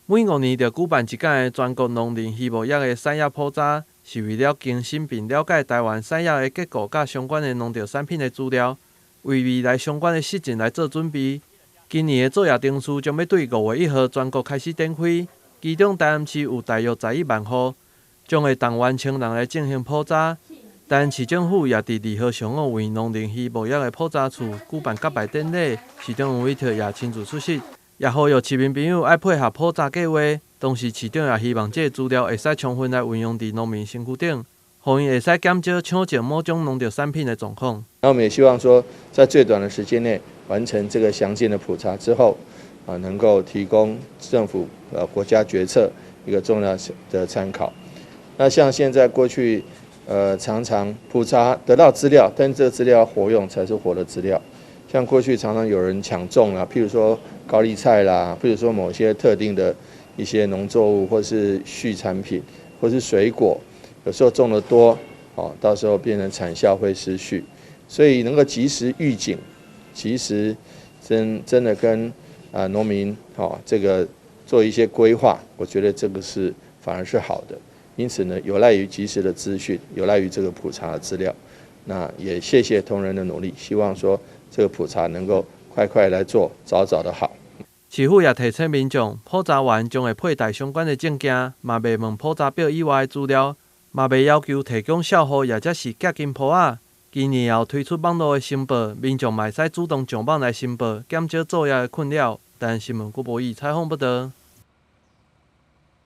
每5年就举办一届的全国农林渔牧业的产业普查，是为了更新并了解台湾产业的结构甲相关的农业产品的资料，为未来相关的实践来做准备。今年的作业定数将要对5月1号全国开始展开，其中台南市有大约11万户，将会动员千人来进行普查。台南市政府也伫2号上午为农林渔牧业的普查处举办揭牌典礼，市长王伟特也亲自出席。也呼吁市民朋友爱配合普查计划，同时市长也希望这个资料会使充分来运用伫农民身躯顶，互因会使减少抢种某种农业产品的状况。那我们也希望说，在最短的时间内完成这个详尽的普查之后，能够提供政府国家决策一个重要的参考。那像现在过去常常普查得到资料，但这个资料要活用才是活的资料。像过去常常有人抢种啦，譬如说高丽菜啦，譬如说某些特定的一些农作物，或是畜产品，或是水果，有时候种得多，到时候变成产销会失序，所以能够及时预警，及时真的跟农民这个做一些规划，我觉得这个是反而是好的。因此呢，有赖于及时的资讯，有赖于这个普查的资料。那也谢谢同仁的努力，希望说这个普查能够快快来做，早早的好。市府也提醒民众，普查员将会佩戴相关的证件，嘛袂问普查表以外的资料，嘛袂要求提供售货或者是价金簿仔。今年也有推出网络的申报，民众嘛会使主动上网来申报，减少作业的困扰。但新闻郭博义采访报道。